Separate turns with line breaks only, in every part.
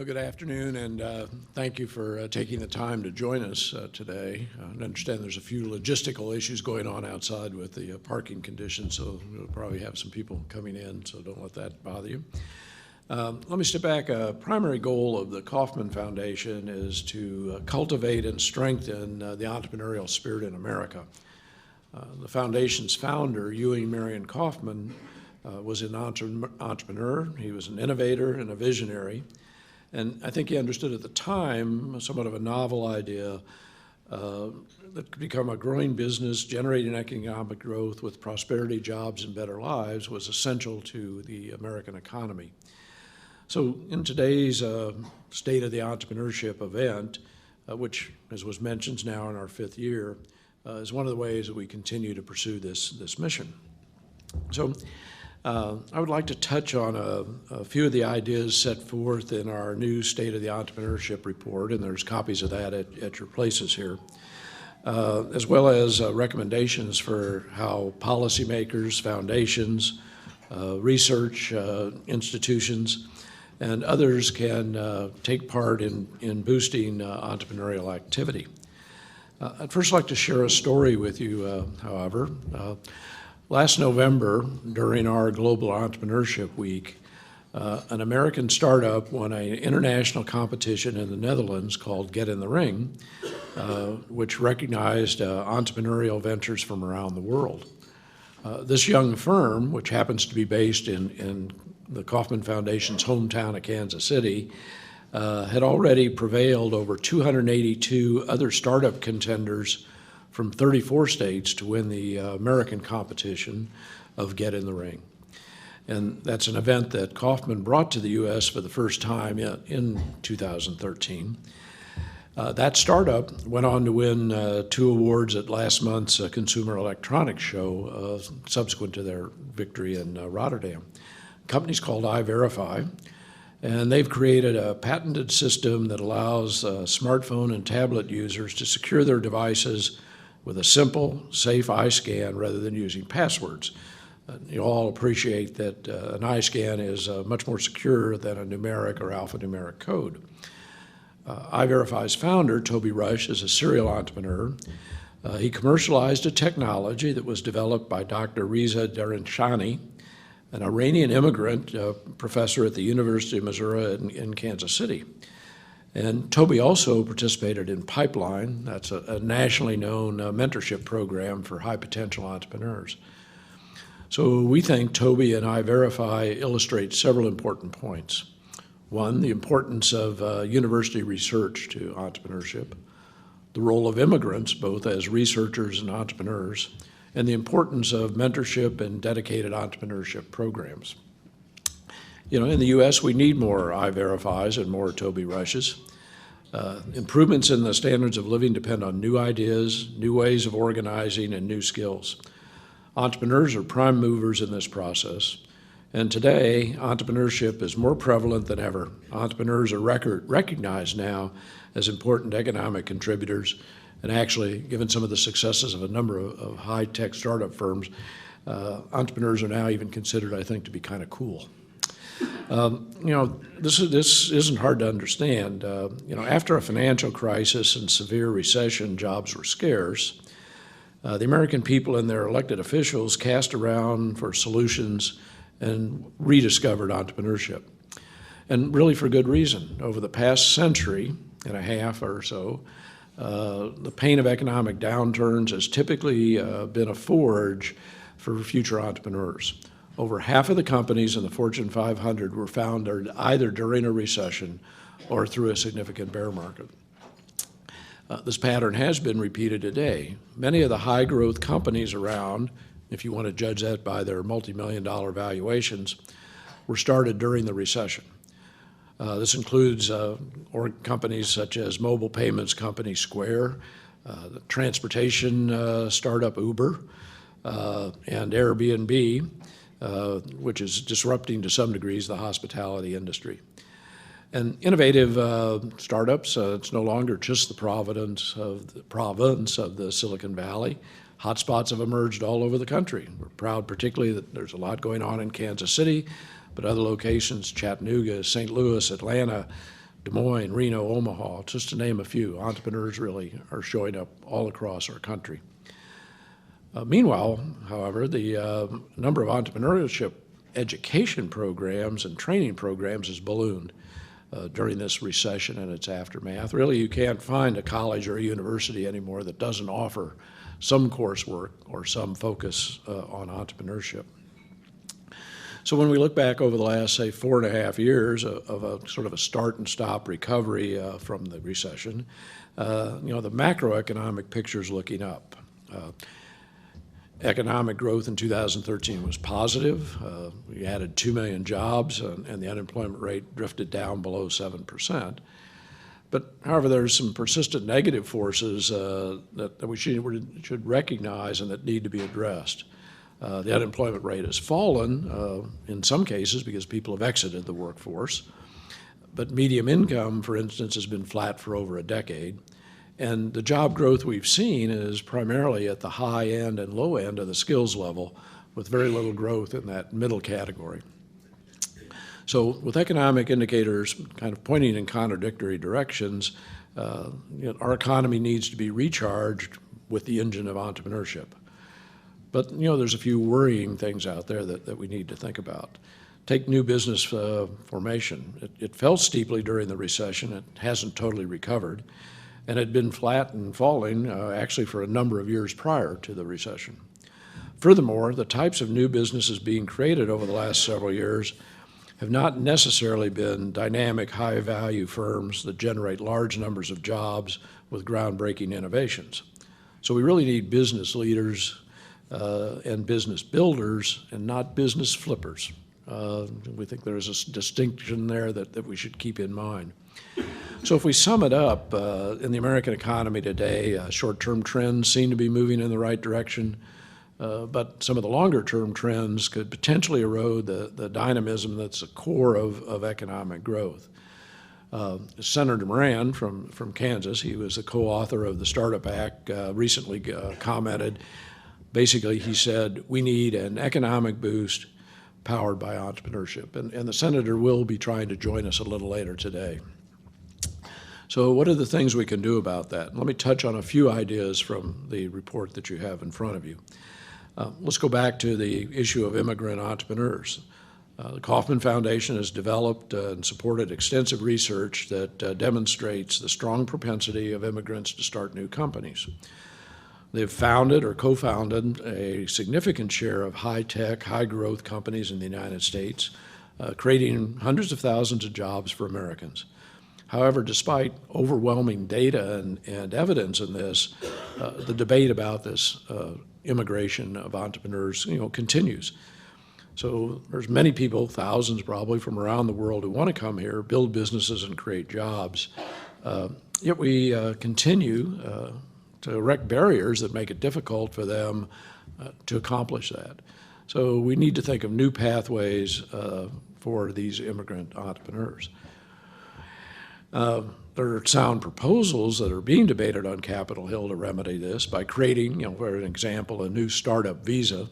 Well, good afternoon, and thank you for taking the time to join us today. I understand there's a few logistical issues going on outside with the parking conditions, so we'll probably have some people coming in, so don't let that bother you. Let me step back. A primary goal of the Kauffman Foundation is to cultivate and strengthen the entrepreneurial spirit in America. The foundation's founder, Ewing Marion Kauffman, was an entrepreneur. He was an innovator and a visionary. And I think he understood at the time somewhat of a novel idea that could become a growing business, generating economic growth with prosperity, jobs, and better lives was essential to the American economy. So in today's State of the Entrepreneurship event, which, as was mentioned, is now in our 5th year, is one of the ways that we continue to pursue this mission. So I would like to touch on a few of the ideas set forth in our new State of the Entrepreneurship report, and there's copies of that at your places here, as well as recommendations for how policymakers, foundations, research institutions, and others can take part in boosting entrepreneurial activity. I'd first like to share a story with you, however. Last November, during our Global Entrepreneurship Week, an American startup won an international competition in the Netherlands called Get in the Ring, which recognized entrepreneurial ventures from around the world. This young firm, which happens to be based in the Kauffman Foundation's hometown of Kansas City, had already prevailed over 282 other startup contenders from 34 states to win the American competition of Get in the Ring. And that's an event that Kauffman brought to the U.S. for the first time in 2013. That startup went on to win 2 awards at last month's Consumer Electronics Show, subsequent to their victory in Rotterdam. The company's called iVerify, and they've created a patented system that allows smartphone and tablet users to secure their devices with a simple, safe eye scan rather than using passwords. You all appreciate that an eye scan is much more secure than a numeric or alphanumeric code. iVerify's founder, Toby Rush, is a serial entrepreneur. He commercialized a technology that was developed by Dr. Reza Daranshani, an Iranian immigrant professor at the University of Missouri in Kansas City. And Toby also participated in Pipeline. That's a nationally known mentorship program for high potential entrepreneurs. So we think Toby and iVerify illustrate several important points. One, the importance of university research to entrepreneurship, the role of immigrants, both as researchers and entrepreneurs, and the importance of mentorship and dedicated entrepreneurship programs. You know, in the U.S., we need more iVerifys and more Toby Rushes. Improvements in the standards of living depend on new ideas, new ways of organizing, and new skills. Entrepreneurs are prime movers in this process. And today, entrepreneurship is more prevalent than ever. Entrepreneurs are recognized now as important economic contributors. And actually, given some of the successes of a number of high-tech startup firms, entrepreneurs are now even considered, I think, to be kind of cool. This isn't hard to understand. After a financial crisis and severe recession, jobs were scarce. The American people and their elected officials cast around for solutions and rediscovered entrepreneurship. And really for good reason. Over the past century and a half or so, the pain of economic downturns has typically been a forge for future entrepreneurs. Over half of the companies in the Fortune 500 were founded either during a recession or through a significant bear market. This pattern has been repeated today. Many of the high-growth companies around, if you want to judge that by their multi-million-dollar valuations, were started during the recession. This includes companies such as mobile payments company Square, the transportation startup Uber, and Airbnb, which is disrupting to some degrees the hospitality industry. And innovative startups, it's no longer just the province of the Silicon Valley. Hotspots have emerged all over the country. We're proud particularly that there's a lot going on in Kansas City, but other locations, Chattanooga, St. Louis, Atlanta, Des Moines, Reno, Omaha, just to name a few. Entrepreneurs really are showing up all across our country. Meanwhile, however, the number of entrepreneurship education programs and training programs has ballooned during this recession and its aftermath. Really, you can't find a college or a university anymore that doesn't offer some coursework or some focus on entrepreneurship. So when we look back over the last, say, 4.5 years of a sort of a start and stop recovery from the recession, the macroeconomic picture is looking up. Economic growth in 2013 was positive. We added 2 million jobs, and the unemployment rate drifted down below 7%. But however, there's some persistent negative forces that we should recognize and that need to be addressed. The unemployment rate has fallen in some cases because people have exited the workforce. But median income, for instance, has been flat for over a decade. And the job growth we've seen is primarily at the high end and low end of the skills level, with very little growth in that middle category. So with economic indicators kind of pointing in contradictory directions, our economy needs to be recharged with the engine of entrepreneurship. But there's a few worrying things out there that we need to think about. Take new business formation. It fell steeply during the recession. It hasn't totally recovered. And had been flat and falling actually for a number of years prior to the recession. Furthermore, the types of new businesses being created over the last several years have not necessarily been dynamic, high-value firms that generate large numbers of jobs with groundbreaking innovations. So we really need business leaders and business builders and not business flippers. We think there is a distinction there that we should keep in mind. So if we sum it up, in the American economy today, short-term trends seem to be moving in the right direction, but some of the longer-term trends could potentially erode the dynamism that's the core of economic growth. Senator Moran from Kansas, he was the co-author of the Startup Act, recently commented. Basically, he said, we need an economic boost powered by entrepreneurship. And the senator will be trying to join us a little later today. So what are the things we can do about that? Let me touch on a few ideas from the report that you have in front of you. Let's go back to the issue of immigrant entrepreneurs. The Kauffman Foundation has developed and supported extensive research that demonstrates the strong propensity of immigrants to start new companies. They've founded or co-founded a significant share of high-tech, high-growth companies in the United States, creating hundreds of thousands of jobs for Americans. However, despite overwhelming data and evidence in this, the debate about this immigration of entrepreneurs, continues. So there's many people, thousands probably, from around the world who want to come here, build businesses, and create jobs. Yet we continue to erect barriers that make it difficult for them to accomplish that. So we need to think of new pathways for these immigrant entrepreneurs. There are sound proposals that are being debated on Capitol Hill to remedy this by creating, for an example, a new startup visa.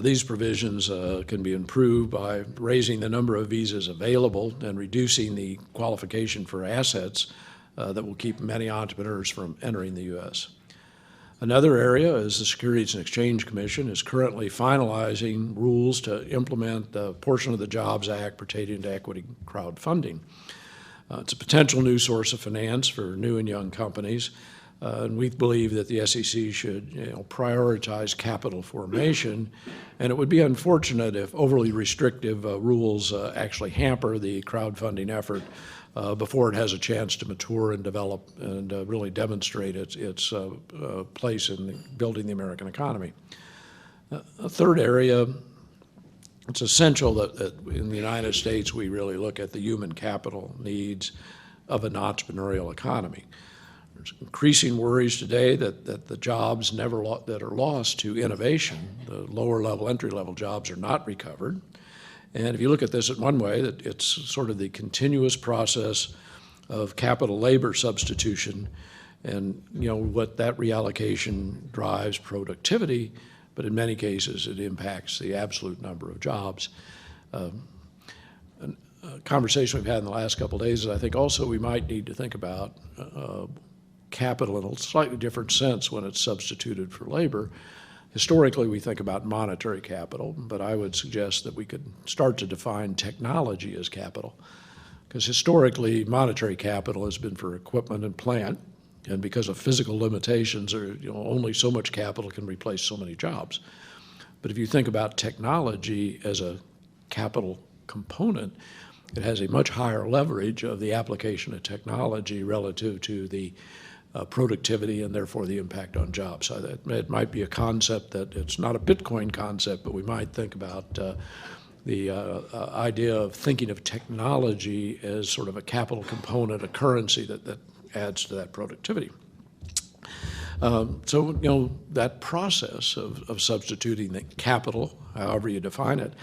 These provisions can be improved by raising the number of visas available and reducing the qualification for assets that will keep many entrepreneurs from entering the U.S. Another area is the Securities and Exchange Commission is currently finalizing rules to implement the portion of the Jobs Act pertaining to equity crowdfunding. It's a potential new source of finance for new and young companies, and we believe that the SEC should prioritize capital formation, and it would be unfortunate if overly restrictive rules actually hamper the crowdfunding effort before it has a chance to mature and develop and really demonstrate its place in building the American economy. A third area, it's essential that in the United States we really look at the human capital needs of an entrepreneurial economy. There's increasing worries today that the jobs that are lost to innovation, the lower level, entry level jobs, are not recovered. And if you look at this in one way, that it's sort of the continuous process of capital labor substitution, and what that reallocation drives productivity, but in many cases it impacts the absolute number of jobs. conversation we've had in the last couple of days is I think also we might need to think about capital in a slightly different sense when it's substituted for labor. Historically, we think about monetary capital, but I would suggest that we could start to define technology as capital. Because historically, monetary capital has been for equipment and plant, and because of physical limitations, only so much capital can replace so many jobs. But if you think about technology as a capital component, it has a much higher leverage of the application of technology relative to the productivity and therefore the impact on jobs. So that it might be a concept that it's not a Bitcoin concept, but we might think about the idea of thinking of technology as sort of a capital component, a currency that adds to that productivity. So that process of substituting the capital, however you define it,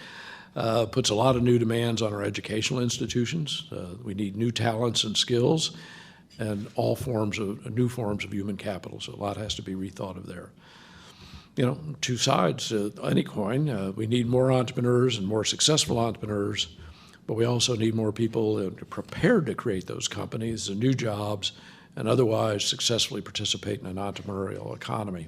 puts a lot of new demands on our educational institutions. We need new talents and skills and new forms of human capital. So a lot has to be rethought of there. Two sides to any coin. We need more entrepreneurs and more successful entrepreneurs, but we also need more people prepared to create those companies and new jobs and otherwise successfully participate in an entrepreneurial economy.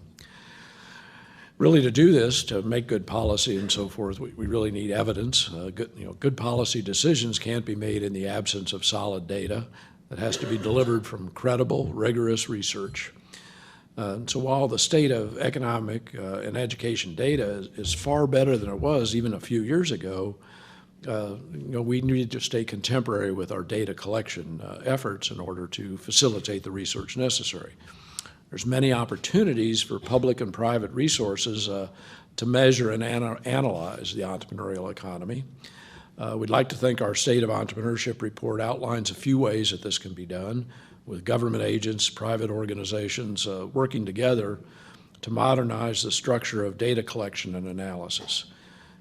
Really, to do this, to make good policy and so forth, we really need evidence. Good policy decisions can't be made in the absence of solid data. That has to be delivered from credible, rigorous research. So while the state of economic and education data is far better than it was even a few years ago, we need to stay contemporary with our data collection efforts in order to facilitate the research necessary. There's many opportunities for public and private resources to measure and analyze the entrepreneurial economy. We'd like to think our State of Entrepreneurship report outlines a few ways that this can be done, with government agents, private organizations working together to modernize the structure of data collection and analysis.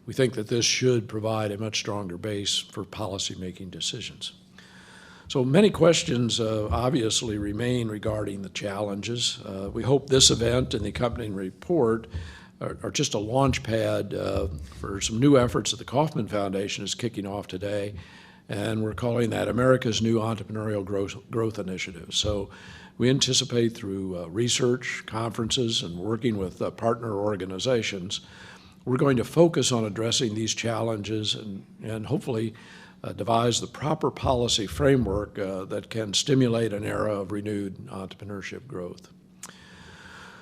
We think that this should provide a much stronger base for policymaking decisions. So many questions obviously remain regarding the challenges. We hope this event and the accompanying report are just a launch pad for some new efforts that the Kauffman Foundation is kicking off today, and we're calling that America's New Entrepreneurial Growth Initiative. So we anticipate through research, conferences, and working with partner organizations, we're going to focus on addressing these challenges and hopefully devise the proper policy framework that can stimulate an era of renewed entrepreneurship growth.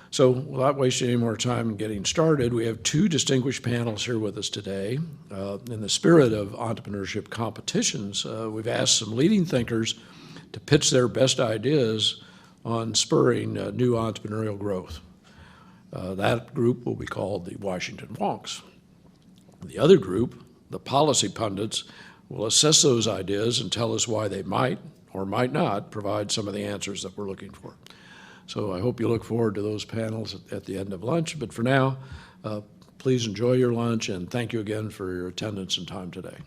So without wasting any more time getting started, we have two distinguished panels here with us today. In the spirit of entrepreneurship competitions, we've asked some leading thinkers to pitch their best ideas on spurring new entrepreneurial growth. That group will be called the Washington Wonks. The other group, the policy pundits, will assess those ideas and tell us why they might or might not provide some of the answers that we're looking for. So I hope you look forward to those panels at the end of lunch. But for now, please enjoy your lunch, and thank you again for your attendance and time today.